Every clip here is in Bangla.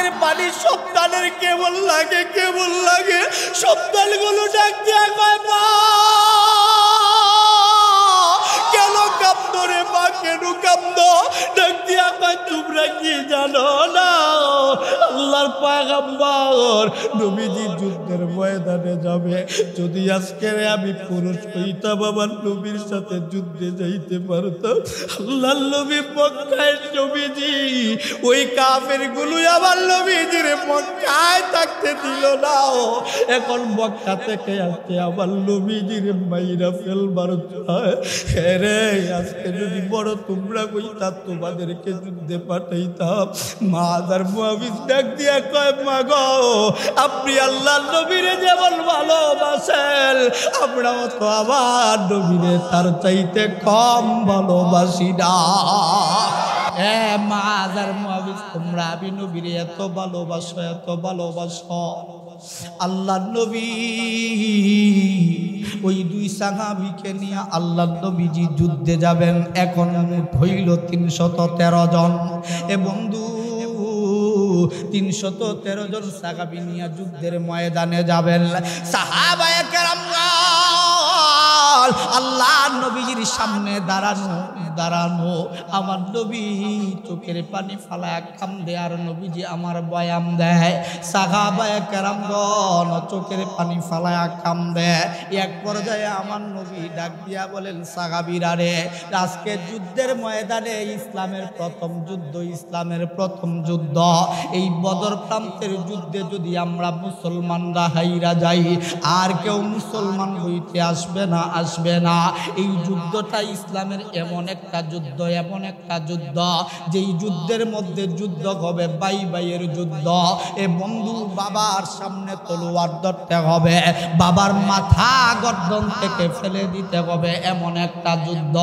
চোখের পানি সন্তানের কেমন লাগে কেমন লাগে। সন্তানগুলো ডাক দিয়া কয় মা কেন কাঁদো রে মা কেন কাঁদো? ডাক দিয়া কয় তোমরা কি জানো না আল্লাহর পয়গম্বর নবীজি যুদ্ধের ময়দানে যাবে। যদি আজকে আমি পুরুষ হইতাম আমার নবীর সাথে যুদ্ধে যাইতে পারতাম। আল্লাহর নবী মক্কায় নবীজি ওই কাফেরগুলো আমার নবীজির মক্কায় থাকতে দিল না। এখন মক্কা থেকে আজকে আমার নবীজির মাইরা ফেলবার চায়। রে আজকে যদি বড় তোমরা কইতা তোমাদেরকে যুদ্ধে পাঠাইতাম। মাদার মুআবিজ ডাক দিয়া কয় মা গো আপনি আল্লাহর নবীরে যেমন ভালোবাসেন আমরাও তো আমার নবীরে তার চাইতে কম ভালোবাসি না। মাদার মুআবিজ তোমরা আমি নবীরে এত ভালোবাসো এত ভালোবাসো। আল্লাহর নবী ওই দুই সাহাবীকে নিয়ে আল্লাহর নবীজি যুদ্ধে যাবেন। এখন হইল 313 জন। এ বন্ধু 313 জন সাহাবী নিয়ে যুদ্ধের ময়দানে যাবেন। সাহাবায়ে কেরাম আল্লাহর নবীজির সামনে দাঁড়ানো আমার নবী চোখের পানি ফালায় কান্দে আর নবীজি আমার বয়াম দেয়। সাহাবায়ে কেরামগণ চোখের পানি ফালায় কান্দে। এক পর্যায়ে আমার নবী ডাক দিয়া বলেন সাহাবীরা রে আজকে যুদ্ধের ময়দানে ইসলামের প্রথম যুদ্ধ ইসলামের প্রথম যুদ্ধ এই বদর প্রান্তের যুদ্ধে যদি আমরা মুসলমানরা হাইরা যাই আর কেউ মুসলমান হইতে আসবে না। এই যুদ্ধটা ইসলামের এমন একটা যুদ্ধ যেই যুদ্ধের মধ্যে যুদ্ধ হবে ভাই ভাইয়ের যুদ্ধ। এ বন্ধু বাবার সামনে তলোয়ার ধরতে হবে, বাবার মাথা গর্দন থেকে ফেলে দিতে হবে, এমন একটা যুদ্ধ।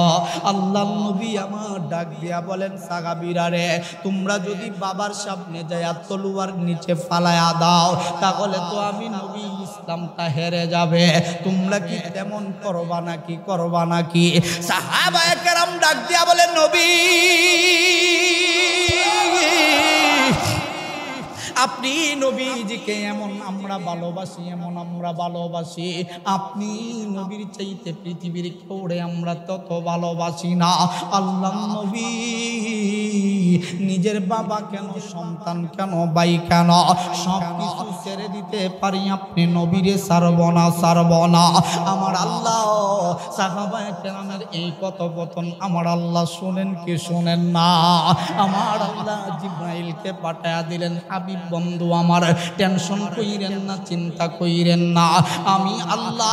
আল্লাহর নবী আমার ডাক দিয়া বলেন সাহাবীরা রে তোমরা যদি বাবার সামনে যায় তলোয়ার নিচে ফালায়া দাও তাহলে তো আমি নবী ইসলামটা হেরে যাবে। তোমরা কি তেমন করবা নাকি? সাহাবায়ে কেরাম ডাক দিয়া বলেন নবী আপনি নবীজিকে এমন আমরা ভালোবাসি আপনি নবীর চাইতে পৃথিবীর কেউরে আমরা তত ভালোবাসি না। আল্লাহর নবী নিজের বাবা কেন সন্তান কেন ভাই কেন সব কিছু ছেড়ে দিতে পারি আপনি নবীরে ছাড়ব না। আমার আল্লাহ সাহাবায়ে কেরামের এই কথোপকথন আমার আল্লাহ শুনেন কি শুনেন না? আমার আল্লাহ জিবরাইলকে পাঠায়া দিলেন হাবিব বন্ধু আমার টেনশন কইরেন না চিন্তা কইরেন না আমি আল্লাহ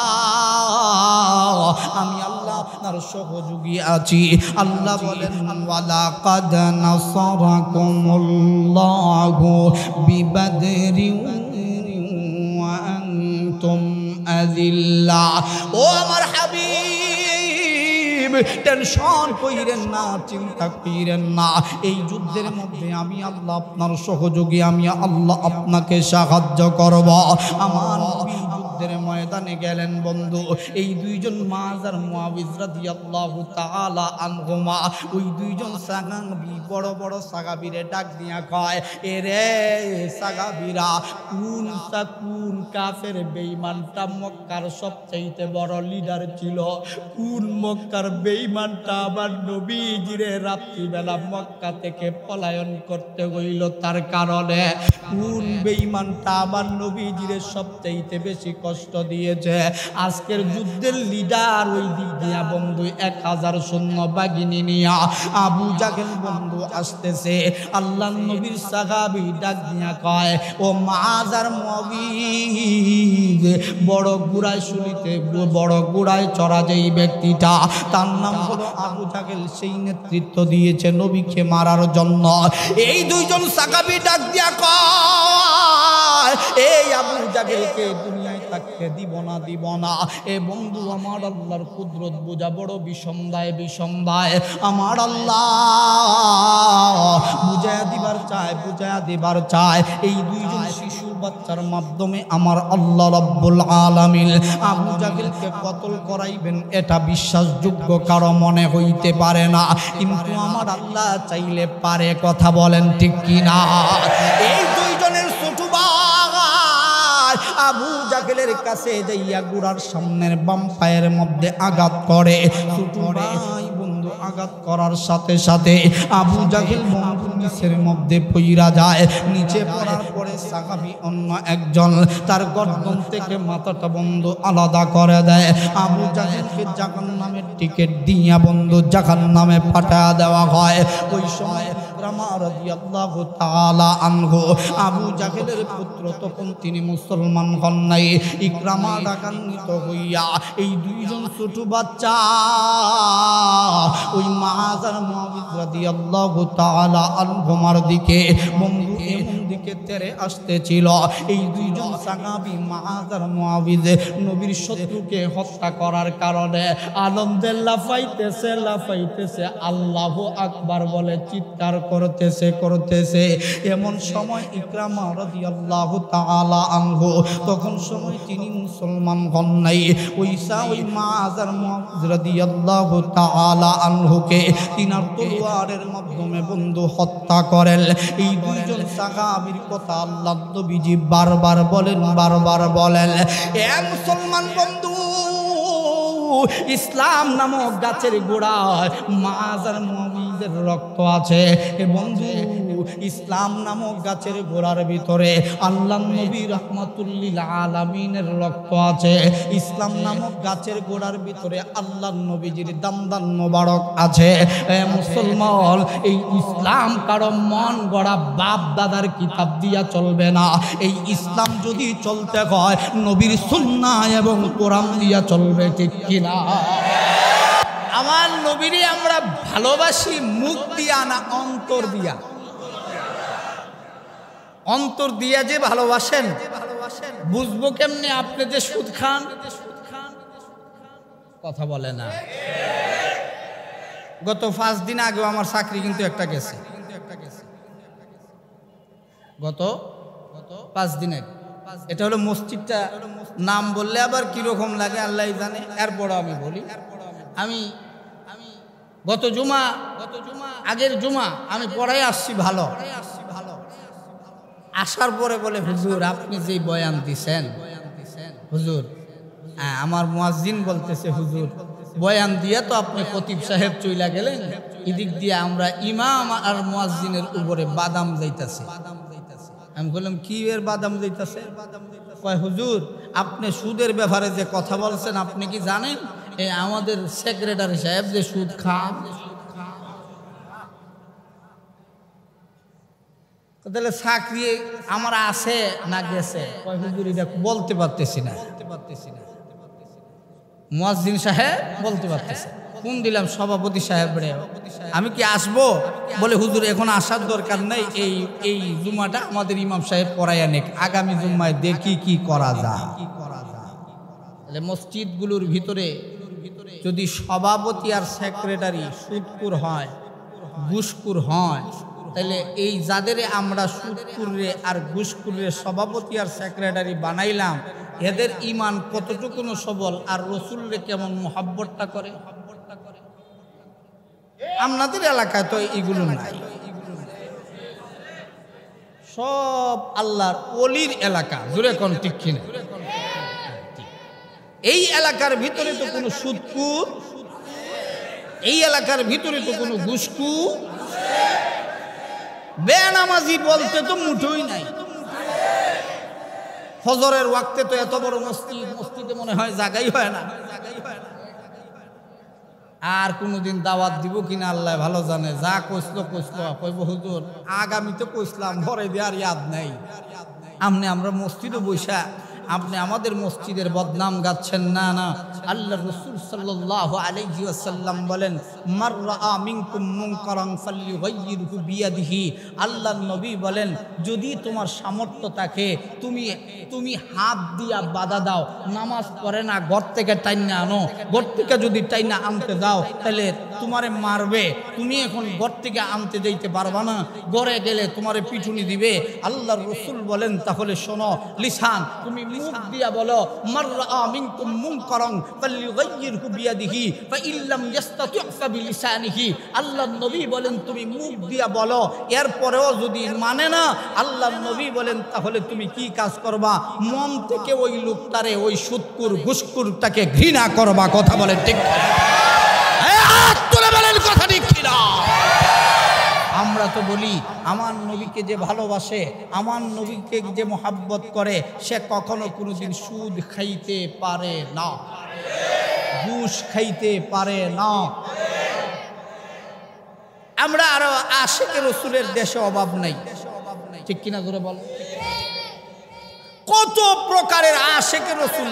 আপনার সহযোগী আছি। আল্লাহ বলেন ওয়ালাকাদ নাসারাকুমুল্লাহু বিবাদরিন ওয়া আনতুম আযিল্লা। ও আমার হাবিব টেনশন কইরেন না চিন্তা কইরেন না। এই যুদ্ধের মধ্যে আমি আল্লাহ আপনার সহযোগী, আমি আল্লাহ আপনাকে সাহায্য করব। আমার নবী যুদ্ধের ময়দানে গেলেন বন্ধু। এই দুইজন মাজার মুআবিজ রাদিয়াল্লাহু তাআলা আনহুমা ওই দুইজন সাহাবী বড় বড় সাহাবীরে ডাক দিয়া কয় এরে সাহাবীরা কোন কাফের বেঈমানটা মক্কার সবচাইতে বড় লিডার ছিল? কোন মক্কার বেঈমানটা আমার নবীজিরে রাত্রিবেলা মক্কা থেকে পলায়ন করতে হইল তার কারণে? কোন বেঈমানটা আমার নবীজিরে সবচাইতে বেশি কষ্ট দিয়েছে? আজকের যুদ্ধের লিডার ওই দিক দিয়া বন্ধু 1000 সৈন্য বাহিনী নিয়া আবু জাহেল বন্ধু আসতেছে। আল্লাহর নবীর সাহাবী ডাক দিয়া কয় ও মাজার মুআবিজ বড় গুড়ায় শুলিতে বড় গুড়ায় চড়া যেই ব্যক্তিটা তার নাম হলো আবু জাহেল, সেই নেতৃত্ব দিয়েছে নবীকে মারার জন্য। এই দুইজন সাহাবী ডাক দিয়া কয় এই আবু জাহেলকে দুনিয়ায় থাকতে দিব না। এ বন্ধু আমার আল্লাহর কুদরত বোঝা বড় বিষম দায় আমার আল্লাহ বুঝায়া দিবার চায়। এই দুইজন শিশু বাচ্চার মাধ্যমে আমার আল্লাহ রাব্বুল আলামিন আবু জাহেলকে কতল করাইবেন এটা বিশ্বাসযোগ্য কারো মনে হইতে পারে না, কিন্তু আমার আল্লাহ চাইলে পারে। কথা বলেন ঠিক কিনা? এই দুইজন আবু জাহেলের কাছে যাইয়া গুড়ার সামনের বাম পায়ের মধ্যে আঘাত করে। ছোট ভাই বন্ধু আঘাত করার সাথে সাথে আবু জাহেল বন্ধু নিচের মধ্যে পইরা যায়। নিচে পড়ার পরে সাহাবী অন্য একজন তার গর্দন থেকে মাথাটা বন্ধু আলাদা করে দেয়। আবু জাহেলকে জাহান্নামের টিকিট দিয়া বন্ধু জাহান্নামে পাঠিয়ে দেওয়া হয়। ওই সময় ইকরামা রাদিয়াল্লাহু তাআলা আনহু আবু জাহেলের পুত্র, তখন তিনি মুসলমান হন নাই। ইকরামা ডাকান্বিত হইয়া এই দুইজন ছোট বাচ্চা ওই মুআয আর মুআবিদ রাদিয়াল্লাহু তাআলা আনহুমার দিকে বন্ধু এমন দিকে তেরে আসতেছিল। এই দুইজন সাহাবী মুআয আর মুআবিদ নবীর শত্রুকে হত্যা করার কারণে আনন্দে লাফাইতেছে আল্লাহু আকবার বলে চিৎকার করতেছে। এমন সময় ইকরামা রাদিয়াল্লাহু তাআলা আনহু, তখন সময় তিনি মুসলমান হন নাই। ওই মুআয আর মুআবিদ রাদিয়াল্লাহু তাআলা আনহুকে তিনার তলোয়ারের মাধ্যমে বন্ধু হত্যা করেন। এই দুইজন সাহাবীর কথা আল্লাহর নবীজি বারবার বলেন, এ মুসলমান বন্ধু, ইসলাম নামক গাছের গোড়ায় মুআয আর মুআবিদের রক্ত আছে। এ বন্ধু, ইসলাম নামক গাছের গোড়ার ভিতরে আল্লাহর নবী রাহমাতুল লিল আলামিনের রক্ত আছে। ইসলাম নামক গাছের গোড়ার ভিতরে আল্লাহর নবীজির দান্দান মোবারক আছে। এ মুসলমান, এই ইসলাম কারো মন গড়া বাপ দাদার কিতাব দিয়া চলবে না। এই ইসলাম যদি চলতে হয় নবীর সুন্নাহ এবং কোরআন দিয়া চলবে, ঠিক কিনা? আমার নবীরে আমরা ভালোবাসি মুখ দিয়া না অন্তর দিয়া? অন্তর দিয়া যে ভালোবাসেন, বুঝবো কেমনে আপনি যে সুদ খান? কথা বলে না। গত 5 দিন আগে আমার চাকরি কিন্তু একটা গেছে, গত 5 দিন আগে। এটা হলো মসজিদটা, নাম বললে আবার কিরকম লাগে আল্লাহ জানে। এরপরও আমি বলি, আমি গত জুমা আগের জুমা আমি পড়াই আসছি ভালো। আসার পরে বলে, হুজুর আপনি যে বয়ান দিছেন, হুজুর আমার মুয়াজ্জিন বলতেছে, হুজুর বয়ান দিয়ে তো আপনি খতিব সাহেব চইলা গেলেন, এদিক দিয়ে আমরা ইমাম আর মুয়াজ্জিনের উপরে বাদাম যাইতাছে। আমি বললাম, কি এর বাদাম যাইতাছে? কয়, হুজুর আপনি সুদের ব্যাপারে যে কথা বলছেন, আপনি কি জানেন এই আমাদের সেক্রেটারি সাহেব যে সুদ খান? তাহলে চাকরি আমার আছে না গেছে? কয়, হুজুর এটা বলতে পারতেছি না। মুয়াজ্জিন সাহেব বলতে পারতেছে। কোন দিলাম সভাপতি সাহেব রে, আমি কি আসবো? বলে, হুজুর এখন আসার দরকার নেই, এই জুমাটা আমাদের ইমাম সাহেব পড়াইয়া নেক, আগামী জুম্মায় দেখি কি করা যায়। তাহলে মসজিদগুলোর ভিতরে যদি সভাপতি আর সেক্রেটারি সুদকুর হয়, ঘুষকুর হয়, তাহলে এই যাদের আমরা সুদকুরে আর ঘুষকুরে সভাপতি আর সেক্রেটারি বানাইলাম, এদের ইমান কতটুকু সবল আর রসুলরে কেমন মোহাব্বতটা করে? আপনাদের এলাকায় তো এগুলো নাই, সব আল্লাহর ওলির এলাকা, জোরে কোন ঠিক কিনা? এই এলাকার ভিতরে তো কোনো সুদকুর, এই এলাকার ভিতরে তো কোনো ঘুষকু, বেনামাজি বলতে তো মুঠোই নাই। ফজরের ওয়াক্তে তো এত বড় মসজিদে মনে হয় জায়গাই হয় না। আর কোনদিন দাওয়াত দিব কিনা আল্লাহ ভালো জানে। যা কইসলো কইব, হুজুর আগামীতে কইসলাম, ঘরে দেওয়ার ইয়াদ নেই। আমরা মসজিদে বৈশা আপনি আমাদের মসজিদের বদনাম গাচ্ছেন না। না, আল্লাহ রাসূল সাল্লাল্লাহু আলাইহি ওয়াসাল্লাম বলেন, মান রাআ মিনকুম মুনকারান ফালইয়ুগাইয়িরহু বিয়াদিহি। আল্লাহর নবী বলেন, যদি তোমার সামর্থ্য থাকে তুমি হাত দিয়া বাধা দাও। নামাজ পড়ে না, ঘর থেকে টাইনা আনো, ঘর থেকে যদি টাইনা আনতে দাও, তাহলে তোমারে মারবে, তুমি এখন ঘর থেকে আনতে যাইতে পারবা না, ঘরে গেলে তোমারে পিটুনি দিবে। আল্লাহর রাসূল বলেন তাহলে শোনো, লিসান তুমি মুখ দিয়া বলো, মান রাআ মিনকুম মুনকারান ফালইয়ুগাইয়িরহু বিয়াদিহি ফাইল্লাম ইস্তাতি' ফাবিলিসানিহি। আল্লাহর নবী বলেন তুমি মুখ দিয়া বলো, এরপরেও যদি মানে না, আল্লাহর নবী বলেন তাহলে তুমি কি কাজ করবা? মন থেকে ওই লোকটারে, ওই সুদকুর ঘুষকুরটাকে ঘৃণা করবা। কথা বলে ঠিক বলেন, কথা ঠিক কিনা? আমরা তো বলি আমার নবীকে যে ভালোবাসে, আমার নবীকে যে মোহাব্বত করে, সে কখনো কোনোদিন সুদ খাইতে পারে না, ঘুষ খাইতে পারে না। আমরা আরো আশিকে রসুলের দেশে অভাব নাই, ঠিক কিনা ধরে বল? কত প্রকারের আশিকে রসুল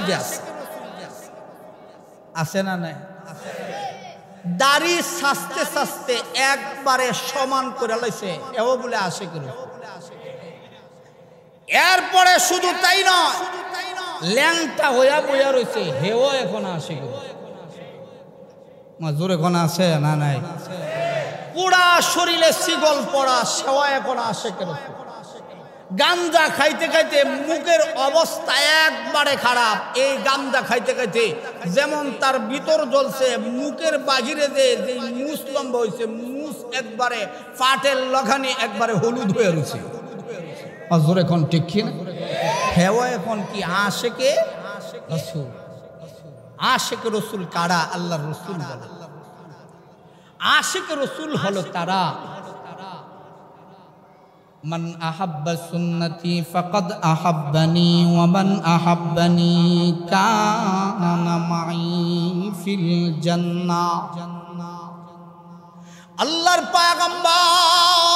আছে না নাই? দাড়ি সাজতে সাজতে একবারে সমান করে লাইছে, এও বলে আশিক রসুল। এরপরে শুধু তাই নয়, ল্যাংটা হইয়া বইয়া রয়েছে, হেও এখন আশিক রসুল। মাজুর এখন আছে না নাই? পুরা শরীরে শিগল পড়া, সেও এখন আশিক রসুল। গাঞ্জা খাইতে খাইতে মুখের অবস্থা একবারে খারাপ। এই গাঞ্জা খাইতে খাইতে যেমন তার ভিতর জ্বলছে, মুখের বাহিরে যে মুস লম্বা হয়েছে, মুস একবারে ফাটের লখানি একবারে হলুদ হয়ে রয়েছে। হজুর এখন ঠিক কিনা? হেওয়া এখন কি আশিকে রসুল? আশিক রসুল কারা? আল্লাহর রসুল বলে আশিক রসুল হলো তারা, মান আহাব্বা সুন্নতি ফাকাদ আহাব্বানি ওয়া মান আহাব্বানি কানা মাই ফিল জান্নাহ। আল্লাহর পয়গম্বর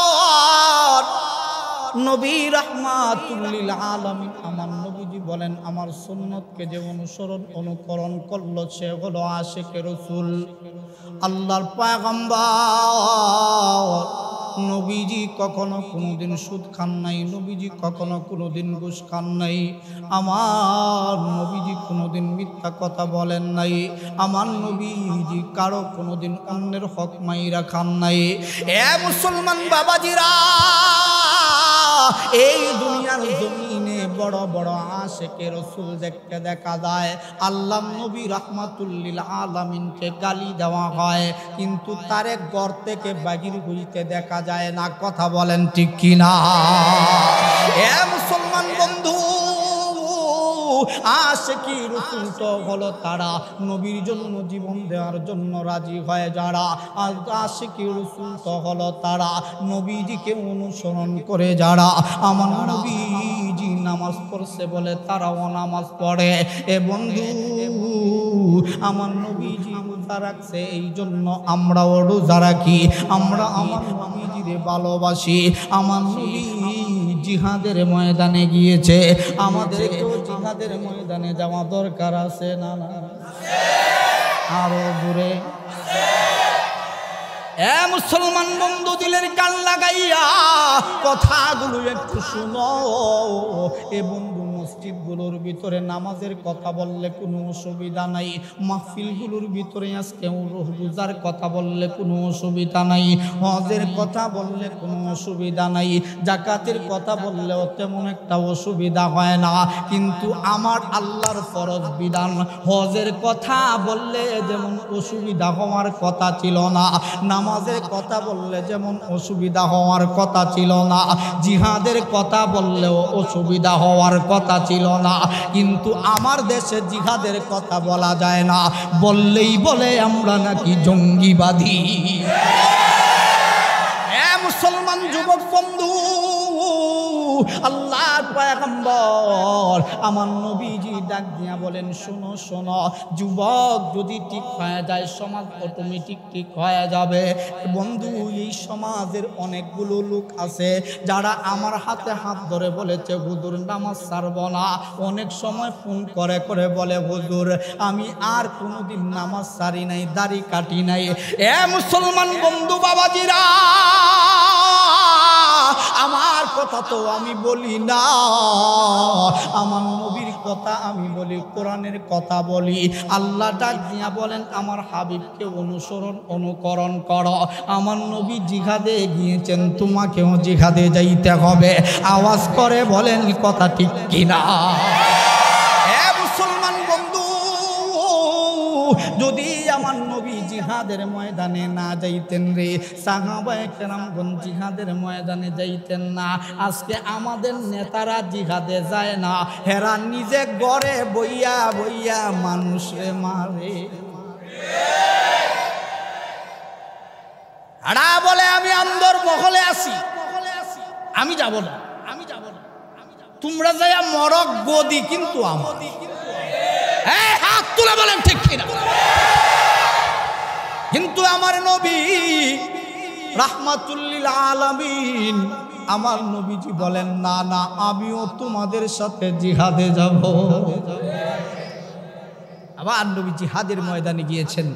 নবী রাহমাতুল লিল আলামিন আমার নবীজি বলেন, আমার সুন্নতকে যে অনুকরণ করলো সে হলো আশিকে রসুল। আল্লাহর পয়গম্বর নবীজি কখনো কোনোদিন সুদ খান নাই, নবীজি কখনো কোনোদিন ঘুষ খান নাই, আমার নবীজি কোনোদিন মিথ্যা কথা বলেন নাই, আমার নবীজি কারো কোনোদিন অন্যের হক মাইরা খান নাই। এ মুসলমান বাবাজিরা, এই দুনিয়ার জমিনে বড় বড় আশিকে রসুল দেখতে দেখা যায়। আল্লাহ নবী রাহমাতুল লিল আলামিনকে গালি দেওয়া হয়, কিন্তু তারে ঘর থেকে বাহির হইতে দেখা যায় না। কথা বলেন ঠিক কিনা? এ মুসলমান বন্ধু, আশিকি রসুল তো হলো তারা নবীর জন্য জীবন দেওয়ার জন্য রাজি হয় যারা। আর আশিকি রসুল তো হলো তারা নবীজিকে অনুসরণ করে যারা। আমার নবীজি নামাজ পড়ছে বলে তারাও নামাজ পড়ে। এ বন্ধু, আমার নবীজি রোজা রাখছে, এই জন্য আমরাও রোজা রাখি। আমরা আমার নবীজিরে ভালোবাসি। আমার নবী জিহাদের ময়দানে গিয়েছে, আমাদেরকেও জিহাদের ময়দানে যাওয়া দরকার আছে না? আরো দূরে এ মুসলমান বন্ধু, দিলের কান লাগাইয়া কথাগুলো একটু শুনো। এ বন্ধু, মসজিদগুলোর ভিতরে নামাজের কথা বললে কোনো অসুবিধা নাই, মাহফিলগুলোর ভিতরে আজকে রোজার কথা বললে কোনো অসুবিধা নাই, হজের কথা বললে কোনো অসুবিধা নাই, জাকাতের কথা বললেও তেমন একটা অসুবিধা হয় না। কিন্তু আমার আল্লাহর ফরজ বিধান হজের কথা বললে যেমন অসুবিধা হওয়ার কথা ছিল না, নামাজের কথা বললে যেমন অসুবিধা হওয়ার কথা ছিল না, জিহাদের কথা বললেও অসুবিধা হওয়ার কথা ছিল না। কিন্তু আমার দেশে জিহাদের কথা বলা যায় না, বললেই বলে আমরা নাকি জঙ্গিবাদী। এ মুসলমান যুবক বন্ধু, আল্লাহর পয়গম্বর আমার নবীজি ডাক দিয়া বলেন, শোনো শোনো যুবক, যদি ঠিক হয়ে যায় সমাজ অটোমেটিক ঠিক হয়ে যাবে। বন্ধু, এই সমাজের অনেকগুলো লোক আছে যারা আমার হাতে হাত ধরে বলেছে হুজুর নামাজ ছাড়ব না। অনেক সময় ফোন করে করে বলে হুজুর আমি আর কোনোদিন নামাজ ছাড়ি নাই, দাড়ি কাটি নাই। এ মুসলমান বন্ধু বাবাজিরা, আমার কথা তো আমি বলি না, আমার নবীর কথা আমি বলি, কোরআনের কথা বলি। আল্লাহ ডাক দিয়া বলেন আমার হাবিবকে অনুকরণ করো। আমার নবী জিহাদে গিয়েছেন, তোমাকেও জিহাদে যাইতে হবে। আওয়াজ করে বলেন কথা ঠিক কিনা? মুসলমান বন্ধু, যদি আমার নবী জিহাদের ময়দানে না যাইতেন রে, সাহাবায়ে কেরামগণ জিহাদের ময়দানে যাইতেন না। আজকে আমাদের নেতারা জিহাদে যায় না, হেরা নিজে ঘরে বইয়া বইয়া মানুষে মারে। আড়া বলে আমি আন্দর মহলে আছি, আমি যাব না, তোমরা যাইয়া মরক গদি কিন্তু আমার। হাত তুলে বলেন ঠিক কিনা? কিন্তু আমার নবী রাহমাতুল লিল আলামিন, আমার নবীজি বলেন না না, আমিও তোমাদের সাথে জিহাদে যাব। আবার নবী জিহাদের ময়দানে গিয়েছেন,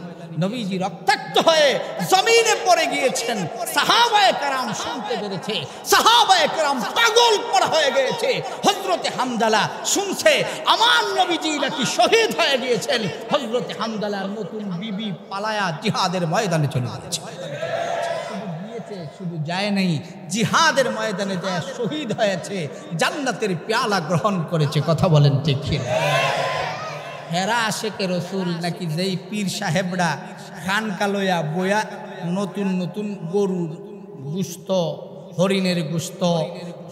নবীজি রক্তাক্ত হয়ে জমিনে পড়ে গিয়েছেন। সাহাবায়ে কেরাম শুনতে পেরেছে, সাহাবায়ে কেরাম পাগল করা হয়ে গিয়েছে। হযরতে হামজালা শুনছে আমার নবীজি নাকি শহীদ হয়ে গিয়েছেন। হযরতে হামজালার নতুন বিবি পালায়া জিহাদের ময়দানে চলে গিয়েছে। শুধু যায় নাই, জিহাদের ময়দানে যায় শহীদ হয়েছে, জান্নাতের পেয়ালা গ্রহণ করেছে। কথা বলেন ঠিক কি? হেরা আশেকে রসুল নাকি যেই পীর সাহেবরা খানকা লইয়া বয়া নতুন নতুন গরুর গুস্ত, হরিণের গুস্ত,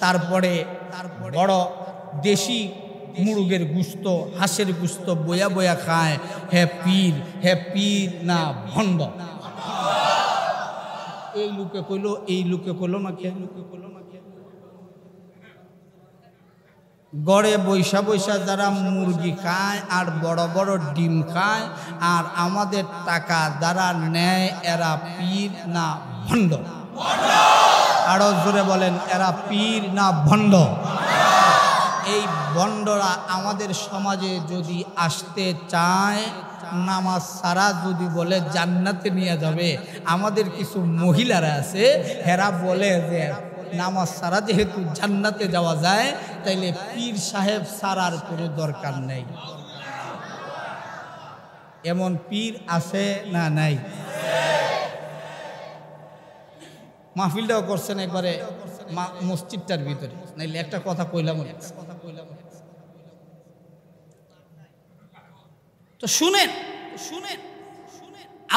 তারপরে বড় দেশি মুরগের গুস্ত, হাঁসের গুস্ত বয়া বয়া খায়। হে পীর না ভণ্ড। এই লোকে কইল না কে? গড়ে বৈশা বৈশা যারা মুরগি খায় আর বড় বড় ডিম খায় আর আমাদের টাকা যারা নেয়, এরা পীর না ভণ্ড? আরো জোরে বলেন, এরা পীর না ভণ্ড? এই ভণ্ডরা আমাদের সমাজে যদি আসতে চায়, নামাজ সারা যদি বলে জান্নাতে নিয়ে যাবে, আমাদের কিছু মহিলারা আছে, হেরা বলে যে নামাজ সারা যেহেতু জান্নাতে যাওয়া যায়, তাইলে পীর সাহেব সারার কোনো দরকার নেই। এমন পীর আছে না নাই? মাহফিলটাও করছেন একবারে মসজিদটার ভিতরে, নাইলে একটা কথা কইলাম। তো শুনেন,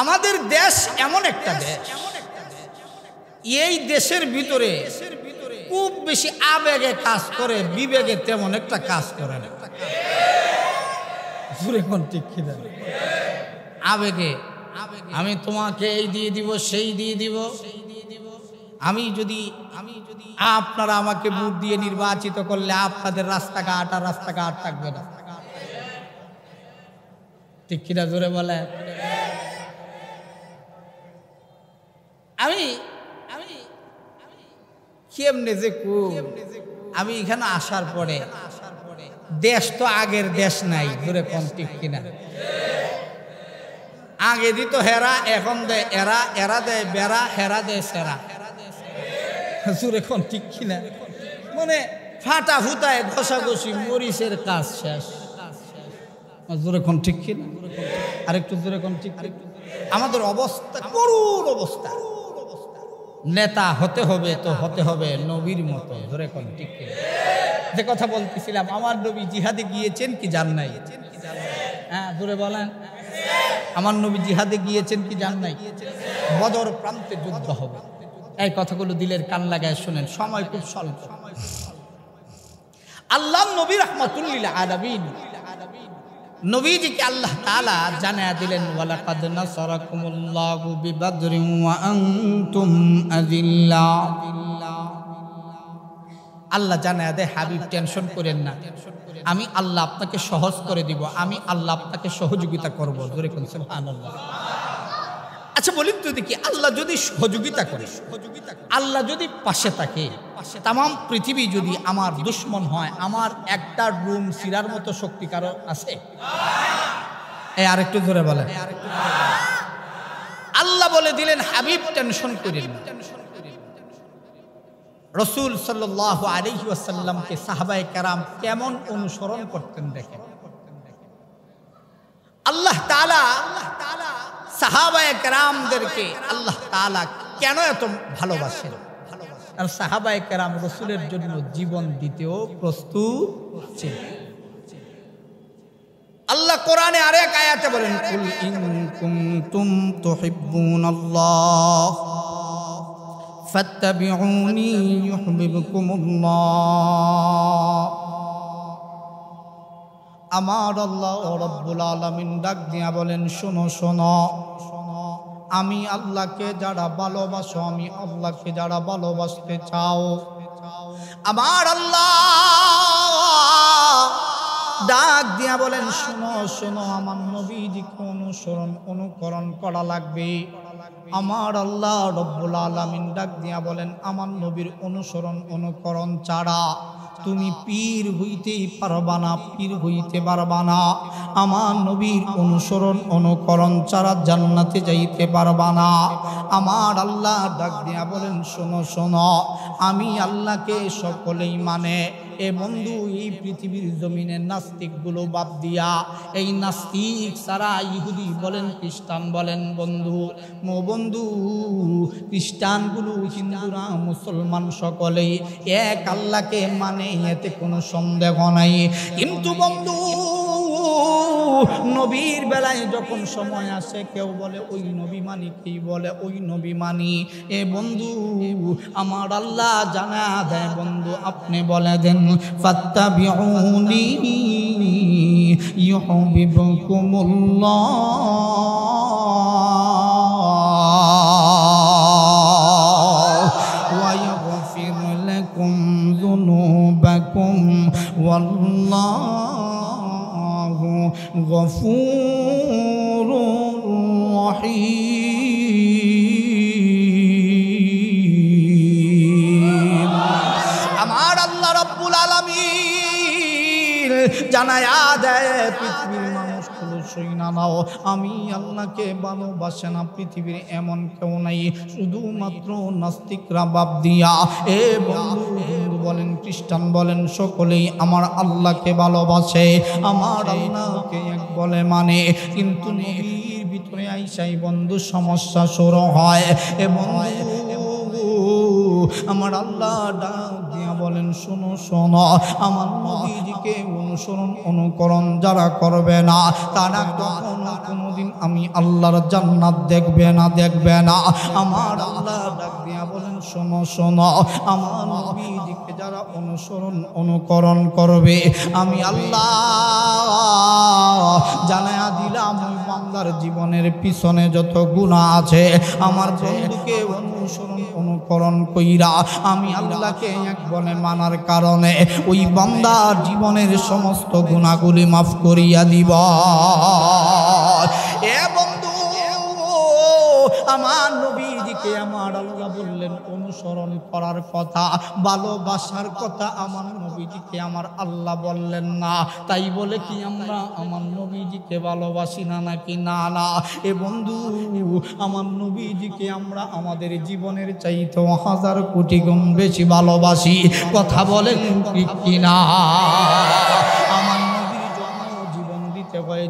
আমাদের দেশ এমন একটা দেশ, এই দেশের ভিতরে খুব বেশি আবেগে কাজ করে, বিবেগে তেমন একটা কাজ করে না। আবেগে আমি তোমাকে এই দিয়ে দিব, সেই দিয়ে দিব। আমি যদি আপনারা আমাকে ভোট দিয়ে নির্বাচিত করলে আপনাদের রাস্তাঘাট থাকবে না। ঠিক কিনা জোরে বলে? আমি কেমনে যে আমি এখানে আসার পরে দেশ তো আগের দেশ নাই, জোরে কোন ঠিক কিনা? আগে দিত হেরা, এখন দেয় এরা দেয় বেড়া, হেরা দেয় সেরা। জোরে কোন ঠিক কিনা? মানে ফাটা ফুটায় ঘষাঘষি, মরিচের কাজ শেষ। জোরে কোন ঠিক কিনা? আরেকটু জোরে কোন ঠিক? আমাদের অবস্থা করুণ অবস্থা। নেতা হতে হবে তো হতে হবে নবীর মতো। ধরে কোন ঠিক কিনা? যে কথা বলতেছিলাম, আমার নবী জিহাদে গিয়েছেন কি যান নাই? হ্যাঁ জোরে বলেন, আমার নবী জিহাদে গিয়েছেন কি যান নাই? বদর প্রান্তে যুদ্ধ হবে। এই কথাগুলো দিলের কান লাগায় শুনেন, সময় খুব স্বল্প। আল্লাহ নবী রাহমাতুল লিল আলামিন, নবীজিকে আল্লাহ তাআলা জানায়া দিলেন, ওয়ালাকাদ নাসারাকুমুল্লাহু বিবাদরিন ওয়া আনতুম আযিল্লা। আল্লাহ জানায়া দেয়, হাবিব টেনশন করেন না, আমি আল্লাহ আপনাকে সহজ করে দিব, আমি আল্লাহ আপনাকে সহযোগিতা করব। জোরে কোন সুবহানাল্লাহ। আচ্ছা বলিন তো দেখি, আল্লাহ যদি সহযোগিতা করে, আল্লাহ যদি পাশে থাকে, তাম পৃথিবী যদি আমার দুশ্মন হয়, আমার একটা রুম সিরার মতো শক্তি কারো আছে? এই আরেকটু জোরে বলে। আল্লাহ বলে দিলেন, হাবিব টেনশন করেন না, রসুল সাল্লাল্লাহু আলাইহি ওয়াসাল্লামকে সাহাবায়ে কেরাম কেমন অনুসরণ করতেন দেখেন। আল্লাহ তাআলা সাহাবায়ে কেরামদেরকে আল্লাহ তাআলা কেন এত ভালোবাসেন? আর সাহাবায়ে কেরাম রসুলের জন্য জীবন দিতেও প্রস্তুত ছিলেন। আল্লাহ কোরআনে আরেক আয়াতে বলেন, কুল ইন কুনতুম তুহিব্বুনাল্লাহ ফাত্তাবিউনি ইউহিব্বুকুমুল্লাহ। আমার আল্লাহ রাব্বুল আলামিন ডাক দিয়া বলেন, শোনো শোনো, আমি আল্লাহকে যারা ভালোবাসো, আমি আল্লাহকে যারা ভালোবাসতে চাও, আমার আল্লাহ ডাক দিয়া বলেন, শোনো শোনো, আমার নবীজিকে অনুকরণ করা লাগবে। আমার আল্লাহ রব্বুল আলামিন ডাক দিয়া বলেন, আমার নবীর অনুকরণ ছাড়া তুমি পীর হইতেই পারবা না, পীর হইতে পারবা না। আমার নবীর অনুকরণ ছাড়া জান্নাতে যাইতে পারবা না। আমার আল্লাহ ডাক দিয়া বলেন, শোনো শোনো, আমি আল্লাহকে সকলেই মানে। এ বন্ধু, এই পৃথিবীর জমিনে নাস্তিকগুলো বাদ দিয়া, এই নাস্তিক সারা ইহুদি বলেন খ্রিস্টান বলেন বন্ধু খ্রিস্টানগুলো, হিন্দুরা, মুসলমান সকলেই এক আল্লাহকে মানে, এতে কোনো সন্দেহ নাই। কিন্তু বন্ধু, নবীর বেলায় যখন সময় আসে, কেউ বলে ওই নবী মানি, কেউ বলে ওই নবী মানি। এ বন্ধু, আমার আল্লাহ জানা দেয় বন্ধু, আপনি বলে দেন, ফাত্তাবিউনি ইউহিব্বুকুমুল্লাহ ওয়া ইয়াগফির লাকুম যুনুবাকুম ওয়াল্লাহু গফুরুর রহিম। আমার আল্লাহ রাব্বুল আলামিন জানায়া দেয়, পৃথিবীর মানুষগুলো শুইনা নাও, আমি আল্লাহকে ভালোবাসে না পৃথিবীর এমন কেউ নাই, শুধুমাত্র নাস্তিকরা বাদ দিয়া। এ বন্ধু, হিন্দু বলেন, খ্রিস্টান বলেন, সকলেই আমার আল্লাহকে ভালোবাসে, আমার আল্লাহকে এক বলে মানে। কিন্তু নবীর ভিতরে আইসাই বন্ধু সমস্যা শুরু হয়। এ বন্ধু, আমার আল্লাহ ডাক দিয়া বলেন, শোনো শোনো, আমার নবীজিকে অনুকরণ যারা করবে না, তারা কখনো কোনোদিন আমি আল্লাহর জান্নাত দেখবে না। আমার আল্লাহ ডাক দিয়া বলেন, শোনো শোনো, আমার নবীজিকে যারা অনুকরণ করবে, আমি আল্লাহ জানায়া দিলাম, ওই বান্দার জীবনের পিছনে যত গুনাহ আছে, আমার বন্ধুকে অনুকরণ কইরা আমি আল্লাহকে এক বলে মানার কারণে ওই বান্দার জীবনের সমস্ত গুনাহগুলি মাফ করিয়া দিব। এ বন্ধু, আমার নবীজিকে আমার আল্লাহ বললেন অনুসরণ করার কথা, ভালোবাসার কথা আমার নবীজিকে আমার আল্লাহ বললেন না। তাই বলে কি আমরা আমার নবীজিকে ভালোবাসি না নাকি? না না। এ বন্ধু, আমার নবীজিকে আমরা আমাদের জীবনের চাইতে 1000 কোটি গুণ বেশি ভালোবাসি। কথা বলেন ঠিক কিনা? আমার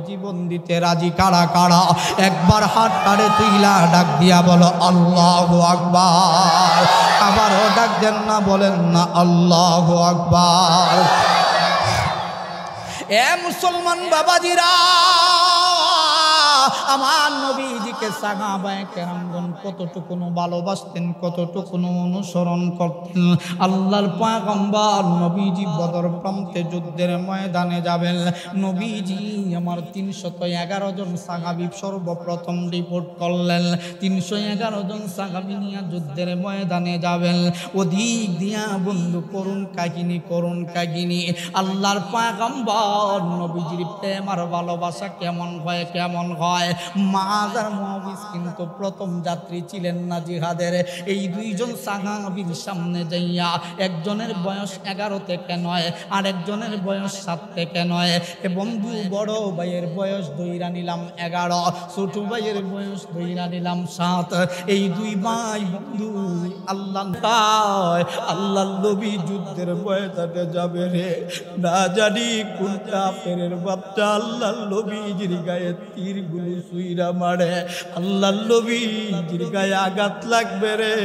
জীবন দিতে রাজি কারা কারা? একবার হাত কাড়ে তুইলা ডাক দিয়া বলো আল্লাহু আকবার। আবারও ডাক দেন না, বলেন না আল্লাহু আকবার। এ মুসলমান বাবাজিরা, আমার নবীজিকে সাহাবায়ে কেরামগণ কতটুকু ভালোবাসতেন, কতটুকু অনুসরণ করতেন। আল্লাহর পয়গম্বর নবীজি বদর প্রান্তে যুদ্ধের ময়দানে যাবেন। নবীজি আমার 311 জন সাহাবী সর্বপ্রথম রিপোর্ট করলেন। 311 জন সাহাবী নিয়ে যুদ্ধের ময়দানে যাবেন। ওদিক দিয়া বন্ধু করুণ কাহিনী। আল্লাহর পয়গম্বর নবীজির প্রেম আর ভালোবাসা কেমন হয়। হয়। মুআয আর মুআবিজ কিন্তু প্রথম যাত্রী ছিলেন না জিহাদের। এই দুইজন সাহাবীর সামনে যাইয়া একজনের বয়স 11 থেকে 9 আর একজনের বয়স 7 থেকে 9। এ বন্ধু, বড় ভাইয়ের বয়স ধইরা নিলাম 11, ছোট ভাইয়ের বয়স ধইরা নিলাম 7। এই দুই ভাই বন্ধু আল্লাহর নবী যুদ্ধের ময়দানে যাবে রে, না জানি কোন কাফেরের বাচ্চা আল্লাহর নবীর গায়ে তীরগুলো ছুঁইরা মারে, আল্লাহর নবীর গায়ে আঘাত লাগবে রে।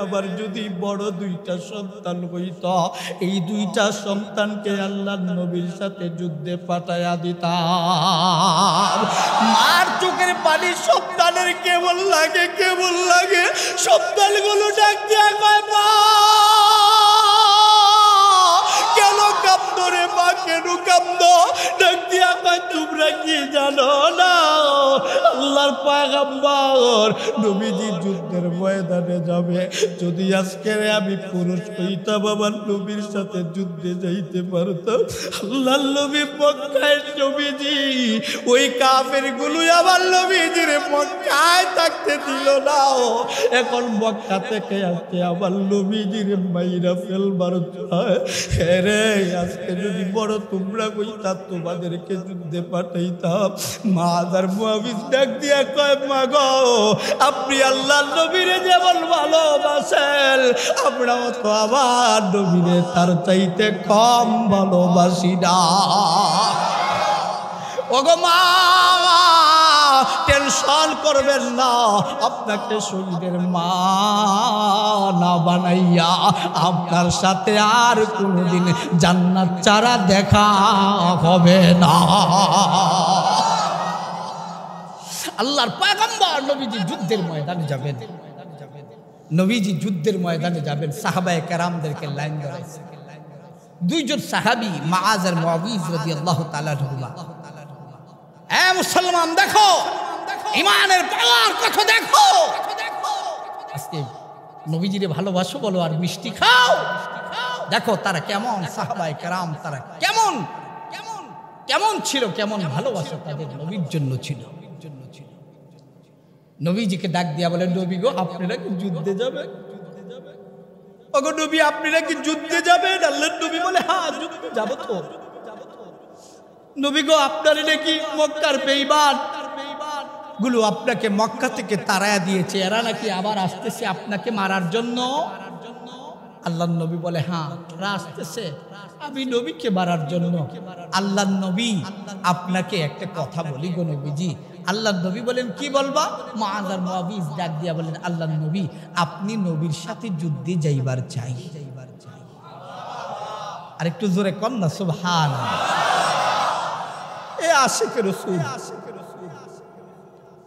আবার যদি বড় দুইটা সন্তান হইত, এই দুইটা সন্তানকে আল্লাহর নবীর সাথে যুদ্ধে পাঠায়া দিতাম। মার চোখের পানি সন্তানের কেমন লাগে, কেমন লাগে। সন্তানগুলো ডাক দিয়া কয়, মা কেন কাঁদো রে মা, কেন কাঁদো? ডাক দিয়া কয়, তোমরা কি জানো না আল্লাহর পয়গম্বর নবীজি যুদ্ধের ময়দানে যাবে। যদি আজকে আমি পুরুষ হইতাম, আমার নবীর সাথে যুদ্ধে যাইতে পারতাম। আল্লাহর নবী মক্কায়, নবীজি ওই কাফেরগুলো আমার নবীজির মক্কায় থাকতে দিল না। এখন মক্কা থেকে আজকে আমার নবীজির মাইরা ফেলবার চায়। রে আজকে যদি বড় তোমরা কইতা, তোমাদেরকে যুদ্ধে পাঠাইতাম। মুআয আর মুআবিজ ডাক দিয়া কয়, মা গো, আপনি আল্লাহর নবীরে যেমন ভালোবাসেন, আমরাও তো আমার নবীরে তার চাইতে কম ভালোবাসি না। ওগো মা, টেনশন করবেন না, আপনাকে শহীদের মা না বানাইয়া আপনার সাথে আর কোনোদিন জান্নাত ছাড়া দেখা হবে না। আল্লাহর পয়গম্বর নবীজি যুদ্ধের ময়দানে যাবেন, নবীজি যুদ্ধের ময়দানে যাবেন। সাহাবায়ে কেরামদেরকে লাইন ধরাইছে। দুইজন সাহাবী মুআয আর মুআবিজ রাদিয়াল্লাহু তাআলা আনহুমা। এ মুসলমান, দেখো ঈমানের পাওয়ার কথা, দেখো। আজকে নবীজিরে ভালোবাসো বলো আর মিষ্টি খাও। দেখো তারা কেমন, সাহাবায়ে কেরাম তারা কেমন কেমন কেমন ছিল, কেমন ভালোবাসা তাদের নবীর জন্য ছিল। নবীজিকে ডাক দিয়া বলে, নবী গো, আপনারা কি যুদ্ধে যাবেন? ওগো নবী, আপনারা কি যুদ্ধে যাবেন? আল্লাহর নবী বলে, হ্যাঁ যুদ্ধে যাব তো। নবী গো, আপনারা নাকি মক্কার বেঈমান গুলো আপনাকে মক্কা থেকে তাড়ায়া দিয়েছে, এরা নাকি আবার আসতেছে আপনাকে মারার জন্য। আল্লাহর নবী বলে, হ্যাঁ এরা আসতেছে আমি নবীকে মারার জন্য। আল্লাহর নবী, আপনাকে একটা কথা বলি গো নবীজি। আল্লাহর নবী বলেন, কি বলবা? মুআয আর মুআবিজ ডাক দিয়া বলেন, আল্লাহর নবী, আপনি নবীর সাথে যুদ্ধে যাইবার চাই। আর একটু জোরে কন না সুবহানাল্লাহ। এ আশিকে রাসূল,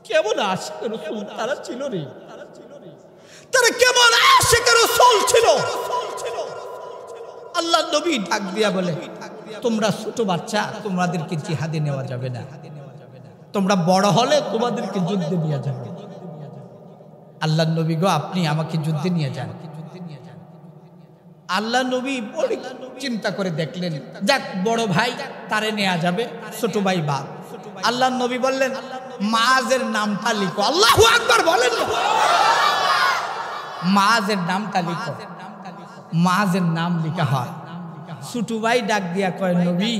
কেমন আশিকে রাসূল তারা ছিল রে, তারা কেমন আশিকে রাসূল ছিল। আল্লাহর নবী ডাক দিয়া বলে, তোমরা ছোট বাচ্চা, তোমাদেরকে জিহাদে নেওয়া যাবে না। তোমরা বড় হলে তোমাদেরকে যুদ্ধে নিয়ে যাবে। আল্লাহর নবী গো, আপনি আমাকে যুদ্ধে নিয়ে যান। আল্লাহর নবী বড় চিন্তা করে দেখলেন, যাক বড় ভাই তারে নেওয়া যাবে, ছোট ভাই বাদ। আল্লাহর নবী বললেন, মুআযের নামটা লিখো। আল্লাহু আকবার বলেন। মুআযের নামটা লিখো। মুআযের নাম লিখা হয়। ছোট ভাই ডাক দিয়া কয়, নবী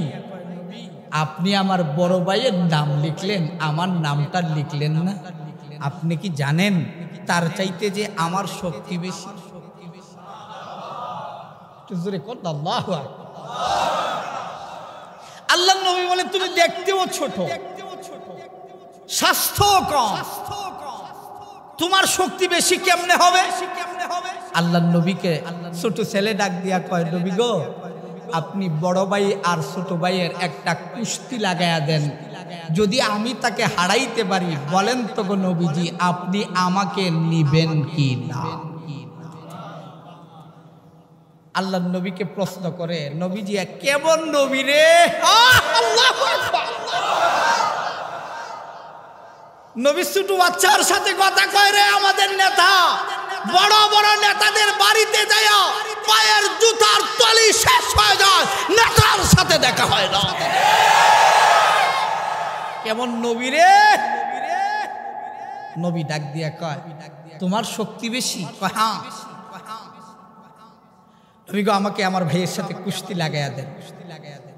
আপনি আমার বড় ভাইয়ের নাম লিখলেন, আমার নামটা লিখলেন না। আপনি কি জানেন তার চাইতে যে আমার শক্তি বেশি? আল্লাহর নবী বলেন, তুমি দেখতেও ছোট, স্বাস্থ্য কম, তোমার শক্তি বেশি কেমনে হবে? আল্লাহর নবীকে ছোট ছেলে ডাক দিয়া কয়, নবী গো, আপনি বড় ভাই আর ছোট ভাইয়ের একটা কুস্তি লাগায়া দেন, যদি আমি তাকে হারাইতে পারি, বলেন তো গো নবীজি, আপনি আমাকে নিবেন কি না? আল্লাহর নবীকে প্রশ্ন করে, নবীজি কেমন নবী রে? আল্লাহু আকবার। নবী ছোট বাচ্চার সাথে কথা কয় রে। আমাদের নেতা বড় বড় নেতাদের বাড়িতে যায়, পায়ের জুতার তলি শেষ হয়ে যায়, নেতার সাথে দেখা হয় না। কেমন নবী রে? নবী ডাক দিয়া কয়, তোমার শক্তি বেশি? কয় হ্যাঁ। নবী গো, আমাকে আমার ভাইয়ের সাথে কুস্তি লাগাইয়া দেন।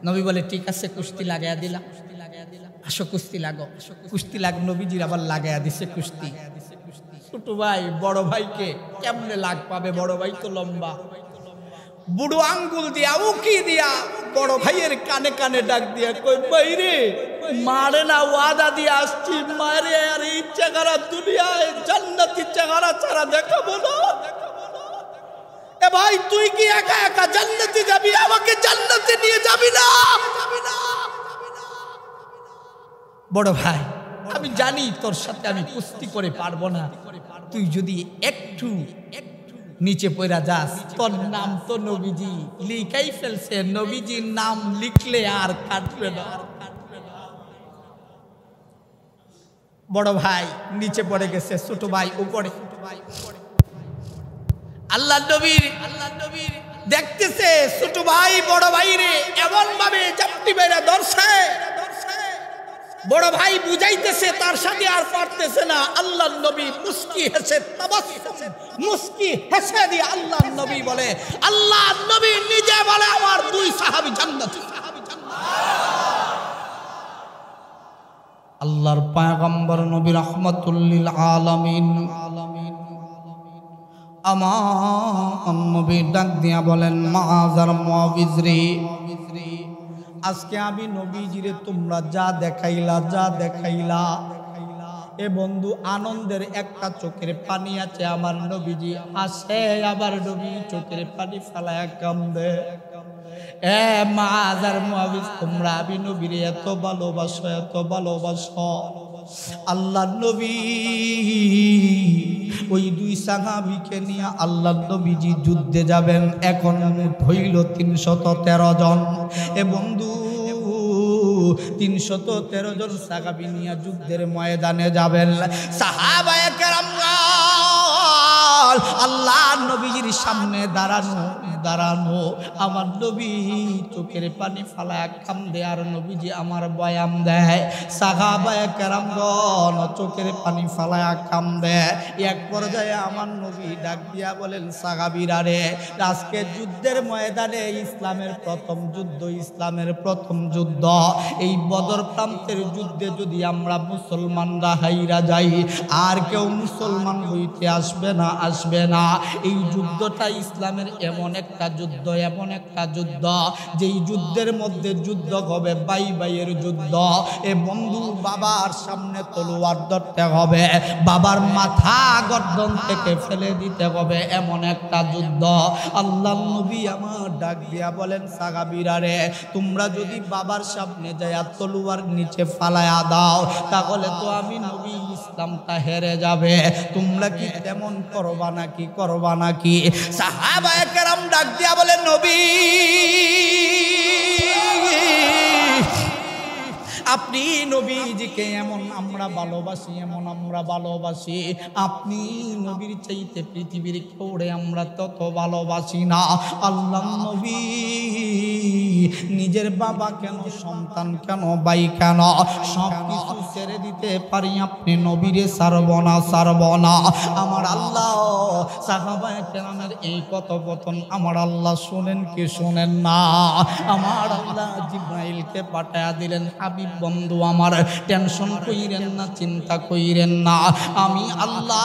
নবী বলে, ঠিক আছে, কুস্তি লাগাইয়া দিলাম, আসো কুস্তি লাগো। কুস্তি লাগ, নবীজির আবার লাগাইয়া দিছে কুস্তি। ছোট ভাই বড় ভাইকে কেমনে লাগ পাবে? বড় ভাই তো লম্বা। বুড়ো আঙ্গুল দিয়া উকি দিয়া বড় ভাইয়ের কানে কানে ডাক দিয়া কই, বাইরে মারে না, ওয়াদা দিয়ে আসছি, মারে আর ইচ্ছা করা দুনিয়ায় জান্নাতি চেহারা ছাড়া দেখাবো না। এ ভাই, তুই কি একা একা জান্নাতে যাবি? আমাকে জান্নাতে নিয়ে যাবি না? বড় ভাই, আমি জানি তোর সাথে আমি কুস্তি করে পারবো না। তুই যদি একটু নিচে পড়া যাস, তোর নাম তো নবীজি লিখাই ফেলছে, নবীজির নাম লিখলে আর কাটবে না। বড় ভাই নিচে পড়ে গেছে, ছোট ভাই উপরে। আল্লাহ নবীর দেখতেছে ছোট ভাই বড় ভাই রে এমন ভাবে চাপটি বেড়ে ধরছে, বড় ভাই বুঝাইতেছে তার সাথে আর পারতেছে না। আল্লাহ নবী মুস্কি হেসে, মুস্কি হেসে দিয়ে আল্লাহ নবী বলে, আল্লাহ নবী নিজে বলে, আমার দুই সাহাবী জান্নাতি। আল্লাহর পয়গম্বর নবী রাহমাতুল লিল আলামিন আমার নবী ডাক দিয়া বলেন, মাআযার মুআবিজরি, আজকে আমি নবীজিরে তোমরা যা দেখাইলা এ বন্ধু, আনন্দের একটা চোখের পানি আছে। আমার নবীজি আসে, আবার নবী চোখের পানি ফেলায় কান্দে। এ মাআযার মুআবিজ, তোমরা আমি নবীরে এত ভালোবাসো। আল্লাহ নবী ওই দুই সাহাবীকে নিয়ে আল্লাহ নবীজি যুদ্ধে যাবেন। এখন হইল 313 জন। এ বন্ধু, 313 জন সাহাবী নিয়ে যুদ্ধের ময়দানে যাবেন। সাহাবায়ে কেরাম আল্লাহ নবীজির সামনে দাঁড়ানো। আমার নবী চোখের পানি ফালায় কান্দে, আর নবীজি আমার বয়াম দেয়। সাহাবায়ে কেরামগণ চোখের পানি ফালায় কান্দে। এক পর্যায়ে আমার নবী ডাক দিয়া বলেন, সাহাবীরা রে, আজকে যুদ্ধের ময়দানে ইসলামের প্রথম যুদ্ধ, এই বদর প্রান্তের যুদ্ধে যদি আমরা মুসলমানরা হাইরা যাই, আর কেউ মুসলমান হইতে আসবে না। এই যুদ্ধটা ইসলামের এমন একটা যুদ্ধ, যেই যুদ্ধের মধ্যে যুদ্ধ হবে ভাইয়ের যুদ্ধ। এ বন্ধু, বাবার সামনে তলোয়ার ধরতে হবে, বাবার মাথা গর্দন থেকে ফেলে দিতে হবে, এমন একটা যুদ্ধ। আল্লাহ নবী আমার ডাক দিয়া বলেন, সাহাবীরা রে, তোমরা যদি বাবার সামনে যায় তলোয়ার নিচে ফালায়া দাও, তাহলে তো আমি নবী ইসলামটা হেরে যাবে। তোমরা কি তেমন করবা নাকি? সাহাবায়ে কেরাম ডাক দিয়া বলে, নবী আপনি নবীজিকে এমন আমরা ভালোবাসি, আপনি নবীর চাইতে পৃথিবীর কেউরে আমরা তত ভালোবাসি না। আল্লাহ নবী নিজের বাবা কেন, সন্তান কেন, ভাই কেন, সব কিছু ছেড়ে দিতে পারি, আপনি নবীরে ছাড়ব না। আমার আল্লাহ সাহাবায়ে কেরামের এই কথোপকথন আমার আল্লাহ শুনেন কি শুনেন না? আমার আল্লাহ জিবরাইলকে পাঠায়া দিলেন, হাবিব বন্ধু আমার, টেনশন কইরেন না, চিন্তা কইরেন না, আমি আল্লাহ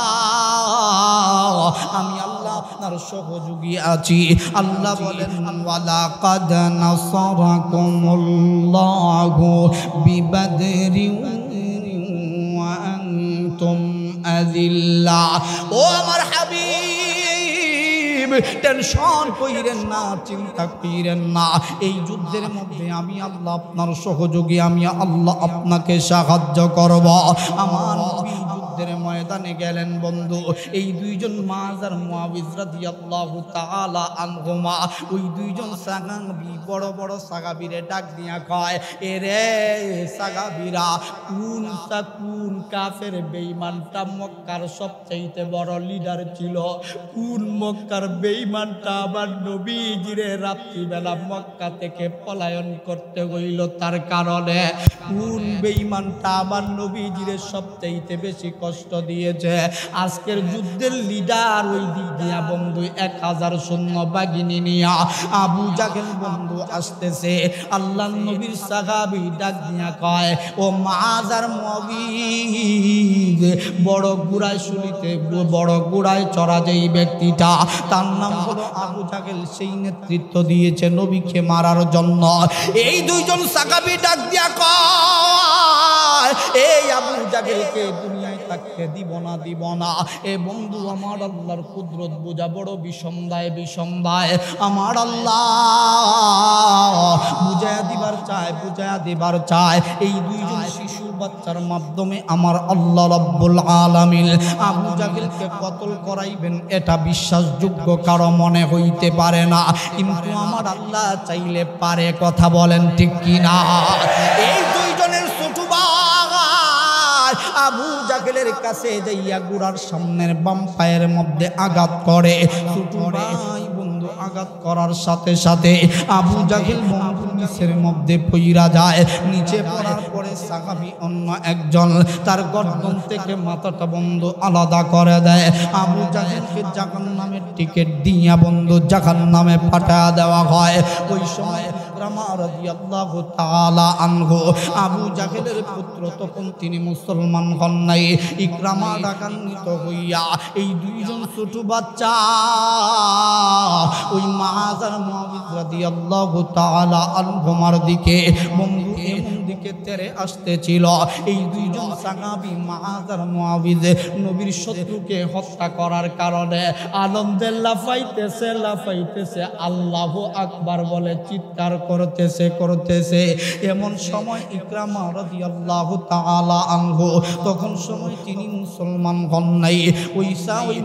আপনার সহযোগী আছি। আল্লাহ বলেন, ওয়ালাকাদ নাসারাকুমুল্লাহু বিবাদরিন ওয়া আনতুম আযিল্লা। ও আমার হাবিব, টেনশন কইরেন না, চিন্তা কইরেন না। এই যুদ্ধের মধ্যে আমি আল্লাহ আপনার সহযোগী, আমি আল্লাহ আপনাকে সাহায্য করব। আমার নবী যুদ্ধের ময়দানে গেলেন বন্ধু। এই দুইজন মাআযার মুআবিজ রাদিয়াল্লাহু তাআলা আনহুমা, ওই দুইজন সাহাবী বড় সাহাবীরে ডাক দিয়া কয়, এরে সাহাবীরা, কোন কাফের বেঈমানটা মক্কার সবচাইতে বড় লিডার ছিল? কোন মক্কার বেঈমানটা আবার নবীজিরে রাত্রিবেলা মক্কা থেকে পলায়ন করতে হইল? তার কারণে কোন বেঈমানটা আমার নবীজির সবচাইতে বেশি কষ্ট দিয়েছে? আজকের যুদ্ধের লিডার ওই দিক দিয়া বন্ধু 1000 সৈন্য বাহিনী নিয়া আবু জাহেল বন্ধু আসতেছে। আল্লাহর নবীর সাহাবী ডাক দিয়া কয়, ও মুআয আর মুআবিদ, বড় ঘোড়ায় শুলিতে বড় ঘোড়ায় চড়া যেই ব্যক্তিটা, তার নাম হলো আবু জাহেল, সেই নেতৃত্ব দিয়েছে নবীকে মারার জন্য। এই দুইজন সাহাবী ডাক দিয়া কয়, এই আবু জাহেলকে দুনিয়ায় থাকতে দিব না, দিব না। এ বন্ধু আমার আল্লাহর কুদরত বোঝা বড় বিষম দেয় আমার আল্লাহ বুঝায়া দিবার চায়। এই দুইজন শিশু বাচ্চার মাধ্যমে আমার আল্লাহ রাব্বুল আলামিন আবু জাহেলকে কতল করাইবেন, এটা বিশ্বাসযোগ্য কারো মনে হইতে পারে না, কিন্তু আমার আল্লাহ চাইলে পারে। কথা বলেন ঠিক কিনা? এই দুইজনের ছোট ভাই আবু জাহেলের কাছে যাইয়া গুড়ার সামনের বাম পায়ের মধ্যে আঘাত করে। ছোট ভাই বন্ধু আঘাত করার সাথে সাথে আবু জাহেল বন্ধু নিচের মধ্যে পইরা যায়। নিচে পড়ার পরে সাহাবী অন্য একজন তার গর্দন থেকে মাথাটা বন্ধু আলাদা করে দেয়। আবু জাহেলকে জাহান্নামের টিকিট দিয়া বন্ধু জাহান্নামে পাঠিয়ে দেওয়া হয়। ওই সময় ইকরামা রাদিয়াল্লাহু তাআলা আনহু, আবু জাহেলের পুত্র, তখন তিনি মুসলমান হন নাই। ইকরামা ডাকান্বিত হইয়া এই দুইজন ছোট বাচ্চা ওই মুআয আর মুআবিদ রাদিয়াল্লাহু তাআলা আনহুমার দিকে বন্ধু এমন দিকে তেরে আসতেছিল। এই দুইজন সাহাবী মুআয আর মুআবিদ নবীর শত্রুকে হত্যা করার কারণে আনন্দে লাফাইতেছে আল্লাহু আকবার বলে চিৎকার করতেছে। এমন সময় ইকরামা রাদিয়াল্লাহু তাআলা আনহু, তখন সময় তিনি মুসলমান হন নাই। ওই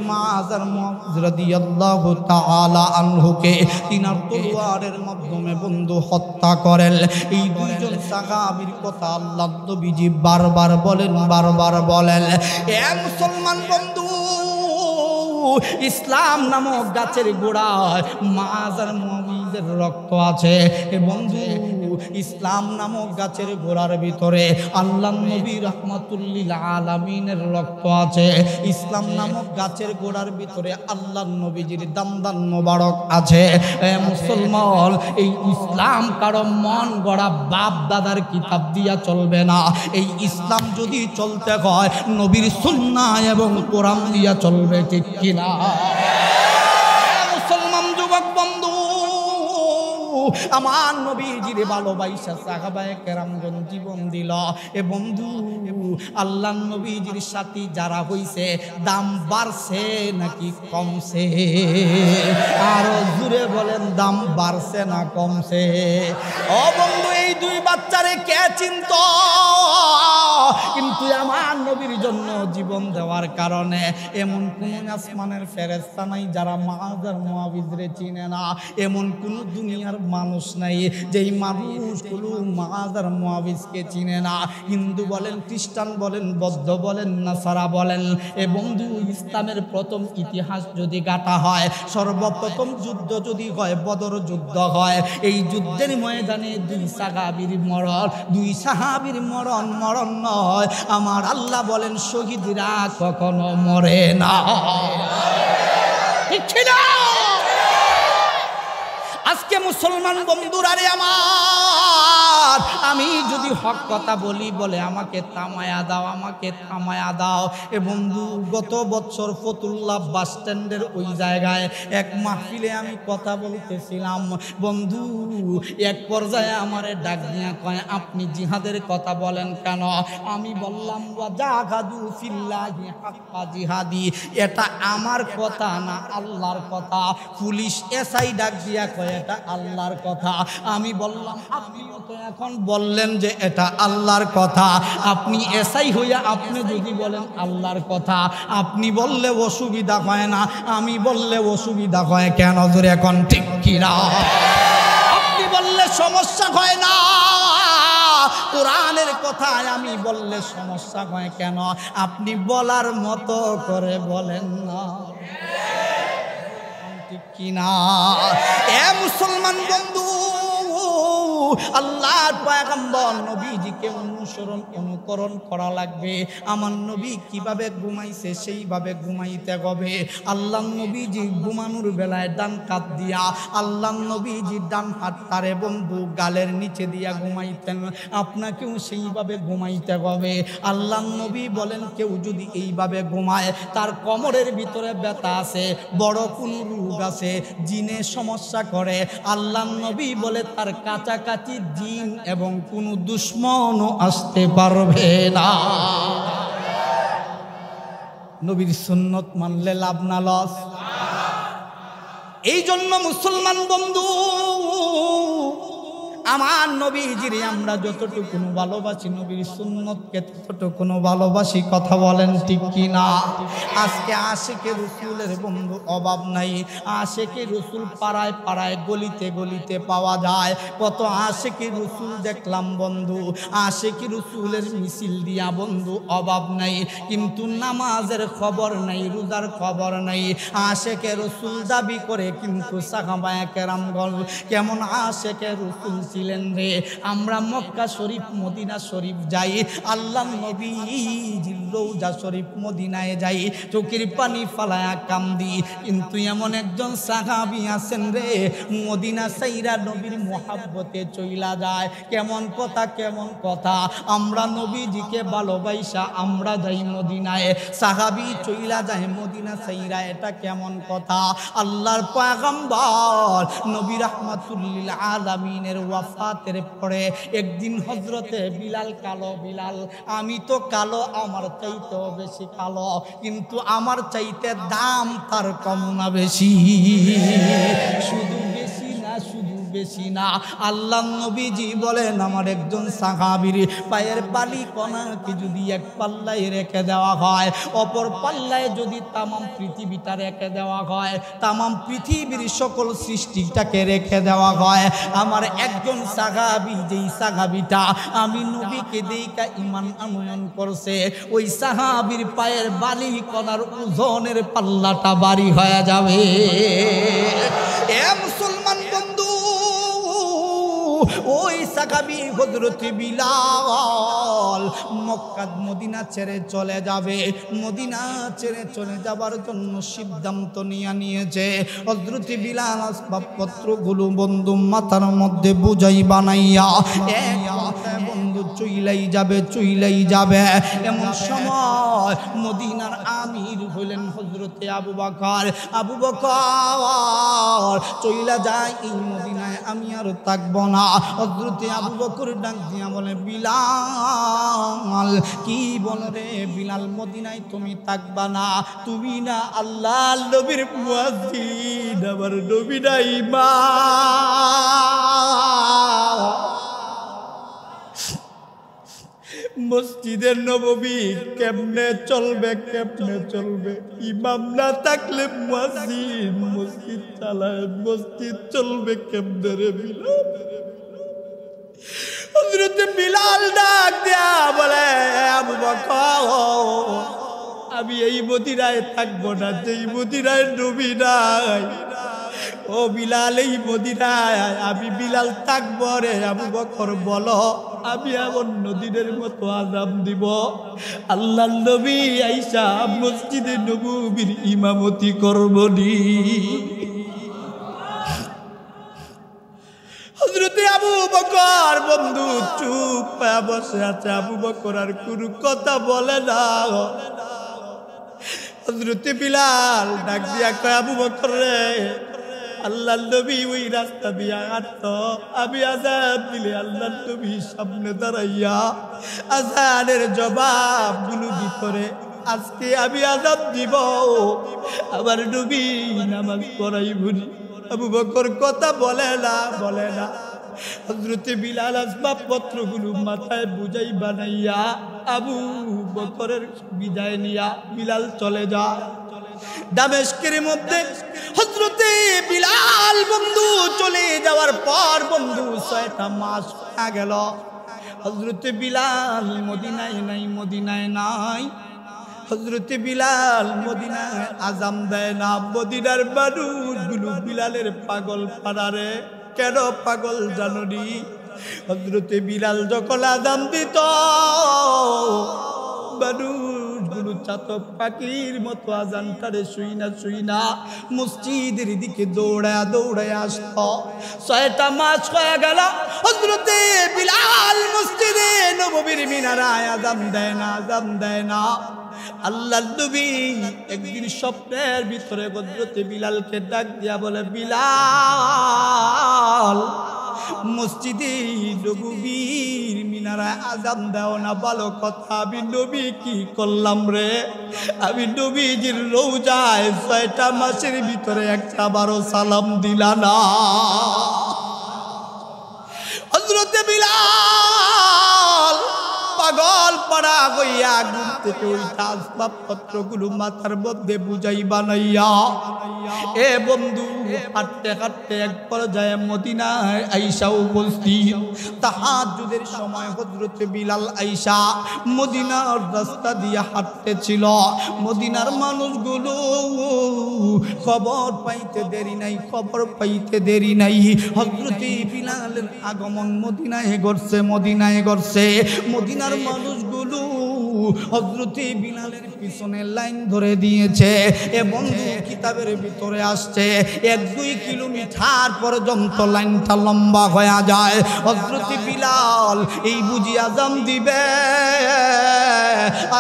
মুআয আর মুআবিদ রাদিয়াল্লাহু তাআলা আনহুকে তিনার তলোয়ারের মাধ্যমে বন্ধু হত্যা করেন। এই দুইজন সাহাবীর কথা আল্লাহ নবীজি বারবার বলেন। এ মুসলমান বন্ধু, ইসলাম নামক গাছের গোড়ায় মুআয আর মুআবিদের রক্ত আছে। এ বন্ধু, ইসলাম নামক গাছের গোড়ার ভিতরে আল্লাহর নবী রাহমাতুল লিল আলামিনের রক্ত আছে। ইসলাম নামক গাছের গোড়ার ভিতরে আল্লাহর নবীজির দামদান মোবারক আছে। এ মুসলমান, এই ইসলাম কারো মন গড়া বাপ দাদার কিতাব দিয়া চলবে না। এই ইসলাম যদি চলতে হয় নবীর সুন্নাহ এবং কোরআন দিয়া চলবে, ঠিক কিনা? মুসলমান যুবক বন্ধু, আমার নবীজির ভালোবাসা সাহাবায়ে কেরামগণ জীবন দিল। এ বন্ধু, আল্লাহর নবীজির সাথী যারা হইছে, দাম বাড়ছে নাকি কমছে? আরো জোরে বলেন, দাম বাড়ছে না কমছে? ও বন্ধু, এই দুই বাচ্চারে কে চিনত? কিন্তু আমার নবীর জন্য জীবন দেওয়ার কারণে এমন কোন আসমানের ফেরেশতা নাই যারা মুআয আর মুআবিদরে চিনে না। এমন কোন দুনিয়ার মানুষ নাই যেই মানুষগুলো মুআয আর মুআবিদকে চিনে না। হিন্দু বলেন, খ্রিস্টান বলেন, বৌদ্ধ বলেন, নাসারা বলেন। এ বন্ধু, ইসলামের প্রথম ইতিহাস যদি গাঁথা হয়, সর্বপ্রথম যুদ্ধ যদি হয়, বদর যুদ্ধ হয়। এই যুদ্ধের ময়দানে দুই সাহাবীর মরণ নয়। আমার আল্লাহ বলেন, শহীদরা কখনো মরে না। ঠিক না? আজকে মুসলমান বন্ধুরা রে আমার, আমি যদি হক কথা বলি বলে আমাকে থামায়া দাও। এ বন্ধু, গত বছর ফতুল্লাহ বাস স্ট্যান্ডের ওই জায়গায় এক মাহফিলে আমি কথা বলতেছিলাম। বন্ধু, এক পর্যায়ে আমারে ডাক দিয়া কয়, আপনি জিহাদের কথা বলেন কেন? আমি বললাম, ওয়াজাহাদু ফিল্লাহি হাক্কা জিহাদি। এটা আমার কথা না, আল্লাহর কথা। পুলিশ এসআই ডাক দিয়া কয়, এটা আল্লাহর কথা। আমি বললাম, আপনিও তো এখন বললেন যে এটা আল্লাহর কথা। আপনি এসআই হইয়া আপনি যদি বলেন আল্লাহর কথা, আপনি বললে অসুবিধা হয় না, আমি বললে অসুবিধা হয় কেন? ধরে এখন ঠিক কিনা? আপনি বললে সমস্যা হয় না, কোরআনের কথায় আমি বললে সমস্যা হয় কেন? আপনি বলার মতো করে বলেন না, কিনা? এ মুসলমান বন্ধু, আল্লাহর পয়গম্বর নবীজিকে অনুকরণ করা লাগবে। আমার নবী কিভাবে ঘুমাইছে সেইভাবে ঘুমাইতে হবে। আল্লাহর নবীজি ঘুমানোর বেলায় ডান কাত দিয়া, আল্লাহর নবীজি ডান হাতটারে বন্ধু গালের নিচে দিয়া ঘুমাইতেন। আপনাকেও সেইভাবে ঘুমাইতে হবে। আল্লাহর নবী বলেন কেউ যদি এইভাবে ঘুমায় তার কোমরের ভিতরে ব্যথা আছে, বড় কোনো রোগ আছে, জিনে সমস্যা করে, আল্লাহর নবী বলে তার কাছাকাছি জিন এবং কোনো দুশমনও আসতে পারবে না। নবীর সুন্নত মানলে লাভ না লস? এই জন্য মুসলমান বন্ধু, আমার নবীজিরে আমরা যতটুকু ভালোবাসি, নবীর সুন্নতকে ততটুকু ভালোবাসি। কথা বলেন ঠিক কি না? আজকে আশেকে রসুলের বন্ধু অভাব নাই। আশেকে রসুল পাড়ায় পাড়ায় গলিতে গলিতে পাওয়া যায়। কত আশেকে রসুল দেখলাম বন্ধু, আশেকে রসুলের মিছিল দিয়া বন্ধু অভাব নাই, কিন্তু নামাজের খবর নাই, রোজার খবর নাই। আশেকে রসুল দাবি করে কিন্তু সাহাবায়ে কেরামগণ কেমন আশেকে রসুল ছিলেন রে। আমরা মক্কা শরীফ মদিনা শরীফ যাই, আল্লাহ নবীজির রওজা শরীফ মদিনায় যাই, চোখের পানি ফালায়া কান্দি, কিন্তু এমন একজন সাহাবী আছেন রে মদিনা সাইরা নবীর মোহাব্বতে চইলা যায়। কেমন কথা, কেমন কথা! আমরা নবীজিকে ভালোবাসা আমরা যাই মদিনায়, সাহাবী চইলা যায় মদিনা সাইরা, এটা কেমন কথা? আল্লাহর পয়গম্বর নবী রাহমাতুল লিল আলামিনের ওয়াফাতের পরে একদিন হযরতে বিলাল কালো, বিলাল আমি তো কালো, আমার চাইতেও বেশি কালো, কিন্তু আমার চাইতে দাম তার কম না বেশি? শুধু বেশি না, শুধু বেশি না। আল্লাহ নবীজি বলেন আমার একজন সাহাবীর পায়ের বালি কণাকে যদি এক পাল্লায় রেখে দেওয়া হয়, অপর পাল্লায় যদি তামাম পৃথিবীটা রেখে দেওয়া হয়, তামাম পৃথিবীর সকল সৃষ্টিটাকে রেখে দেওয়া হয়, আমার একজন সাহাবী, যেই সাহাবীটা আমি নবীকে দেইকা ঈমান আনয়ন করছে, ওই সাহাবীর পায়ের বালি কণার ওজনের পাল্লাটা ভারী হয়ে যাবে। এ মুসলমান বন্ধু, ওই সাহাবী হযরত বিলাল মক্কা মদিনা ছেড়ে চলে যাবে। মদিনা ছেড়ে চলে যাবার জন্য সিদ্ধান্ত নিয়েছে। হযরত বিলাল আসবাবপত্রগুলো বন্ধু মাথার মধ্যে বোঝাই বানাইয়া এক মাথায় বন্ধু চইলাই যাবে, চইলাই যাবে। এমন সময় মদিনার আমির হইলেন হযরত আবু বকর। আবু বকর চইলা যায়, এই মদিনায় আমি আর থাকবো না। হযরত আবু বকর ডাক দিয়া বলে বিলাল, কি বলো রে বিলাল, মদিনায় তুমি থাকবা না? তুমি না আল্লাহর নবীর মুয়াজ্জিন, আমার নবী না ইমাম। মসজিদের নববী কেমনে চলবে, কেমনে চলবে? ইমাম না থাকলে মুয়াজ্জিন মসজিদ চালায়, মসজিদ চলবে কেমনে রে বিলাল? হযরত বিলাল ডাক দিয়া বলে আবু বকর, আমি এই মদিনায় থাকবো না যেই মদিনায় নবী নাই। ও বিলাল, এই মদিনায় আমি বিলাল থাকবো রে। আবু বকর বলো, আমি এমন নদীর মতো আযাব দিব, আল্লাহর নবী আইসা মসজিদে নববীর ইমামতি করবনি। হযরত আবু বকর বন্ধু চুপ হয়ে বসে আছে। আবু বকর আর কোনো কথা বলে না। হযরত বিলাল ডাক দিয়া কয় আবু বকর রে, আল্লাহর নবী ওই রাস্তা দিয়া হাঁটতো, আমি আযান দিলে আল্লাহর নবী সামনে দাঁড়াইয়া আযানের জবাবগুলো ভিতরে, আজকে আমি আযান দিব, আমার নবী নামাজ পড়াইবনি। আবু বকর কথা বলে না, বলে না। হযরত বিলাল আসবাবপত্রগুলো মাথায় বুঝাই বানাইয়া আবু বকরের বিদায় নিয়া বিলাল চলে যা। দামেস্কের মধ্যে হযরতে বিলাল বন্ধু চলে যাওয়ার পর বন্ধু ৬টা মাস হয়ে গেল। হযরতে বিলাল মদিনায় নাই, মদিনায় নাই। হযরতে বিলাল মদিনায় আযান দেয় না। মদিনার মানুষগুলো বিলালের পাগল পাড়ারে। কেন পাগল জানোনি? হযরতে বিলাল যখন আযান দিত মানুষগুলো চাতক পাখির মতো আযানটারে শুই না মসজিদের দিকে দৌড়ায় আসতো। 6টা মাস হয়ে গেল হযরতে বিলাল মসজিদে নববীর মিনারায় আযান দেয় না। আল্লাহর নবী একদিন স্বপ্নের ভিতরে হযরতে বিলালকে ডাক দিয়া বলে, বিলাল মসজিদে নববীর মিনারায় আযান দাও না, ভালো কথা, আমি নবী কি করলাম রে? আমি নবীজির রওজায় 6টা মাসের ভিতরে একটা বারো সালাম দিলা না। হযরতে বিলাল পাগল পাড়া গইয়া ঘুম থেকে উঠা আসবাবপত্রগুলো মাথার মধ্যে বুঝাই বানাইয়া এ বন্ধু হাঁটতে হাঁটতে এক পর্যায়ে মদিনায় আইসা উপস্থিত। তাহাজ্জুদের সময় হযরতে বিলাল আইসা মদিনার রাস্তা দিয়ে হাঁটতেছিল। মদিনার মানুষগুলো খবর পাইতে দেরি নাই হযরতে বিলালের আগমন মদিনায় ঘটছে। মদিনার মানুষগুলো হযরতে বিলালের পিছনে লাইন ধরে দিয়েছে এবং কিতাবের ভিতরে আসছে 1-2 কিলোমিটার পর্যন্ত লাইনটা লম্বা হয়ে যায়। হযরতে বিলাল এই বুঝি আযান দিবে,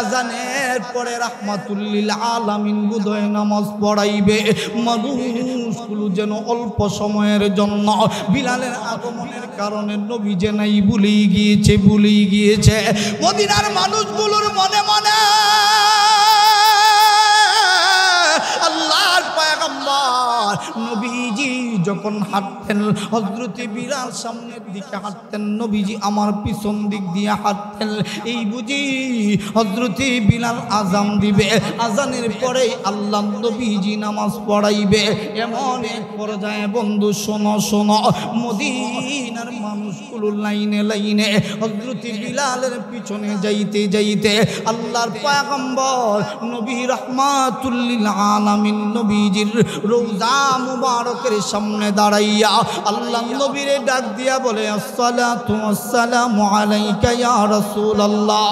আযানের পরে রাহমাতুল লিল আলামিন বুধয় নামাজ পড়াইবে। মানুষগুলো যেন অল্প সময়ের জন্য বিলালের আগমনের কারণে নবী যে নাই ভুলেই গিয়েছে। মদিনার মানুষগুলোর মনে মনে আল্লাহর পয়গম্বর নবীজি যখন হাঁটতেন হযরতে বিলাল সামনের দিকে হাঁটতেন, নবীজি আমার পিছন দিক দিয়ে হাঁটতেন। এই বুঝি হযরতে বিলাল আযান দিবে, আযানের পরে আল্লাহ নবীজি নামাজ পড়াইবে। এমন এক পর্যায়ে বন্ধু শোনো মদিনার মানুষগুলো লাইনে হযরতে বিলালের পিছনে যাইতে আল্লাহর পয়গম্বর নবী রাহমাতুল লিল আলামিন নবীজির রওজা মুবারকের সামনে দাঁড়াইয়া আল্লাহ নবীরে ডাক দিয়া বলে, আসসালাতু ওয়াসসালামু আলাইকা ইয়া রাসূলুল্লাহ।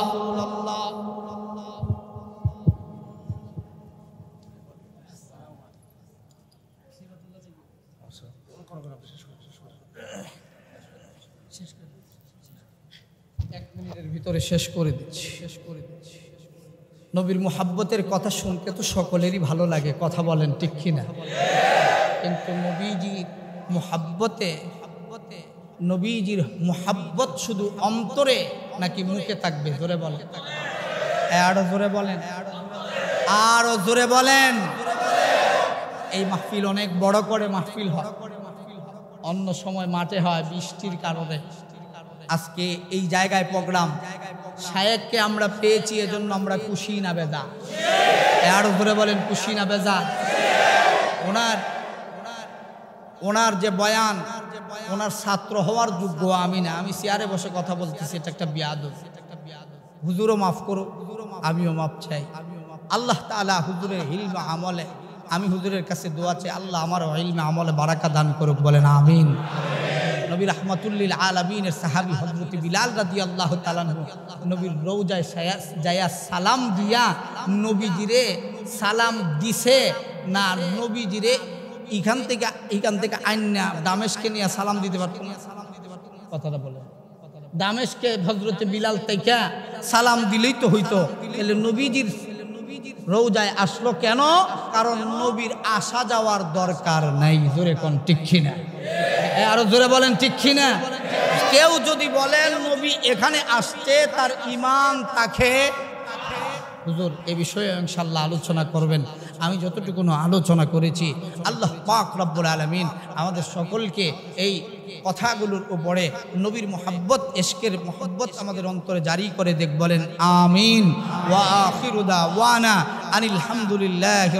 ভিতরে শেষ করে দিচ্ছি। নবীর মুহাব্বতের কথা শুনতে তো সকলেরই ভালো লাগে, কথা বলেন ঠিক কিনা? কিন্তু নবীজির মুহাব্বত শুধু অন্তরে নাকি মুখে থাকবে? জোরে বলেন, আরো জোরে বলেন। এই মাহফিল অনেক বড় করে মাহফিল হয়, অন্য সময় মাঠে হয় বৃষ্টির কারণে। আজকে এই জায়গায় প্রোগ্রাম, শায়েখকে আমরা পেয়েছি এজন্য আমরা খুশি না বেজা? আরো ধরে বলেন, খুশি না বেজা? ওনার যে বয়ান, ওনার ছাত্র হওয়ার যোগ্য আমি না, আমি চেয়ারে বসে কথা বলতেছি, এটা একটা বিয়াদব। হুজুরও মাফ করো, আমিও মাফ চাই। আল্লাহ তাআলা হুজুরের ইলম আমলে, আমি হুজুরের কাছে দোয়া চাই, আল্লাহ আমার ইলম আমলে বারাকা দান করুক, বলেন আমিন। নবী রাহমাতুল লিল আলামিনের সাহাবী হযরত বিলাল রাদিয়াল্লাহু তাআলা আনহু নবীর রওজায় যায়া সালাম দিয়া নবীজিরে সালাম দিছে না, নবীজিরে এখান থেকে আইনা দামেশকে নিয়ে সালাম দিতে পারত না? কথাটা বলে, দামেশকে হযরত বিলাল থেকে সালাম দিলেই তো হইতো। তাহলে নবীজির রওজায় আসলো কেন? কারণ নবীর আসা যাওয়ার দরকার নাই। জোরে কোন ঠিক কিনা? আরো জোরে বলেন ঠিক কিনা? কেউ যদি বলেন নবী এখানে আসছে তার ঈমান থাকে, হুজুর এ বিষয়ে ইনশাআল্লাহ আলোচনা করবেন। আমি যতটুকু আলোচনা করেছি, আল্লাহ পাক রব্বুল আলামিন আমাদের সকলকে এই কথাগুলোর উপরে নবীর মুহাব্বত, ইশকের মুহাব্বত আমাদের অন্তরে জারি করে দেখ, বলেন আমিন। ওয়া আখিরু দাওয়ানা আনিল হামদুলিল্লাহি।